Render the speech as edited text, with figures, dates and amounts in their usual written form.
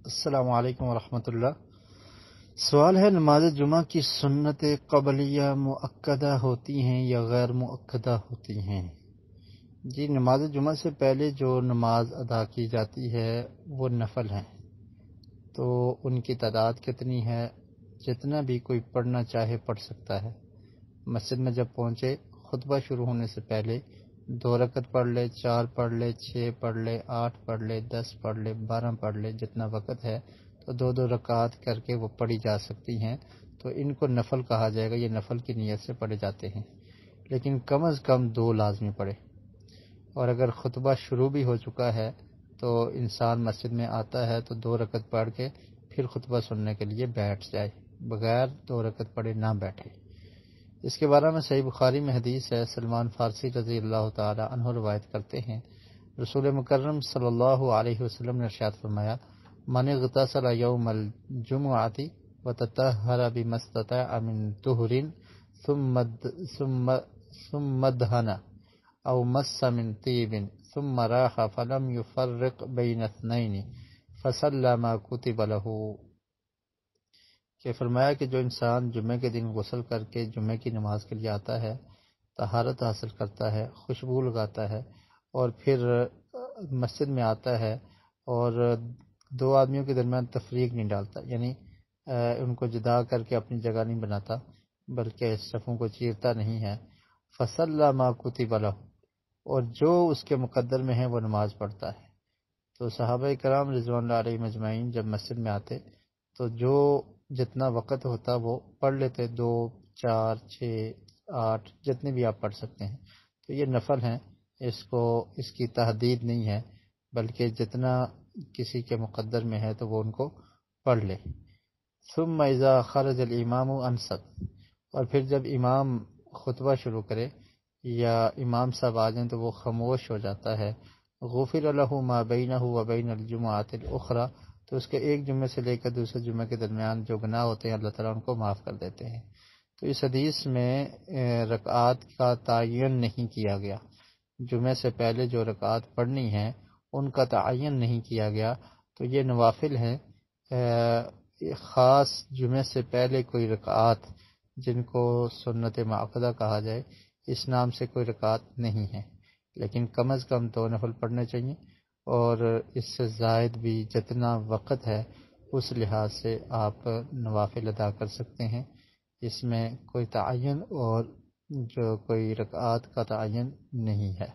السلام علیکم ورحمۃ اللہ۔ سوال ہے، نماز جمعہ کی سنت قبلیہ مؤکدہ ہوتی ہیں یا غیر مؤکدہ ہوتی ہیں؟ جی، نماز جمعہ سے پہلے جو نماز ادا کی جاتی ہے وہ نفل ہیں، تو ان کی تعداد کتنی ہے؟ جتنا بھی کوئی پڑھنا چاہے پڑھ سکتا ہے۔ مسجد میں جب پہنچے، خطبہ شروع ہونے سے پہلے 2 رکعت پڑھ لے، 4 پڑھ لے، 6 پڑھ لے، 8 پڑھ لے، 10 پڑھ لے، 12 پڑھ لے، جتنا وقت ہے تو 2 رکعات کر کے وہ پڑھی جا سکتی ہیں، تو ان کو نفل کہا جائے گا۔ یہ نفل کی نیت سے پڑھے جاتے ہیں، لیکن کم از کم 2 لازمی پڑھے۔ اور اگر خطبہ شروع بھی ہو چکا ہے تو انسان مسجد میں آتا ہے تو 2 رکعت پڑھ کے پھر خطبہ سننے کے لیے بیٹھ جائے، بغیر 2 رکعت پڑھے نہ بیٹھے۔ اس کے بارے میں صحیح بخاری میں حدیث ہے، سلمان فارسی رضی اللہ تعالی عنہ روایت کرتے ہیں، رسول مکرم صلی اللہ علیہ وسلم نے ارشاد فرمایا، من اغتسل یوم الجمعۃ وتطہر بما استطاع من طہر ثم دہن او مس من طیب ثم راح فلم يفرق بین اثنین فصلی ما کتب له، کہ فرمایا کہ جو انسان جمعے کے دن غسل کر کے جمعے کی نماز کے لیے آتا ہے، طہارت حاصل کرتا ہے، خوشبو لگاتا ہے، اور پھر مسجد میں آتا ہے اور 2 آدمیوں کے درمیان تفریق نہیں ڈالتا، یعنی ان کو جدا کر کے اپنی جگہ نہیں بناتا بلکہ صفوں کو چیرتا نہیں ہے، فصلی ما کتب له، اور جو اس کے مقدر میں ہے وہ نماز پڑھتا ہے۔ تو صحابہ کرام رضوان اللہ علیہم اجمعین جب مسجد میں آتے تو جو جتنا وقت ہوتا وہ پڑھ لیتے، 2، 4، 6، 8، جتنے بھی آپ پڑھ سکتے ہیں۔ تو یہ نفل ہیں، اس کی تحدید نہیں ہے، بلکہ جتنا کسی کے مقدر میں ہے تو وہ ان کو پڑھ لے۔ ثم اذا خرج الامام انصت، اور پھر جب امام خطبہ شروع کرے یا امام صاحب آ جائیں تو وہ خاموش ہو جاتا ہے، غفر له ما بینہ وبین الجمعۃ الاخری، تو اس کے ایک جمعے سے لے کر دوسرے جمعے کے درمیان جو گناہ ہوتے ہیں اللہ تعالیٰ ان کو معاف کر دیتے ہیں۔ تو اس حدیث میں رکعات کا تعین نہیں کیا گیا، جمعے سے پہلے جو رکعات پڑھنی ہیں ان کا تعین نہیں کیا گیا، تو یہ نوافل ہیں۔ خاص جمعے سے پہلے کوئی رکعات جن کو سنت معقدہ کہا جائے، اس نام سے کوئی رکعات نہیں ہے، لیکن کم از کم 2 نفل پڑھنے چاہیے، اور اس سے زائد بھی جتنا وقت ہے اس لحاظ سے آپ نوافل ادا کر سکتے ہیں۔ اس میں کوئی تعین اور جو کوئی رکعات کا تعین نہیں ہے۔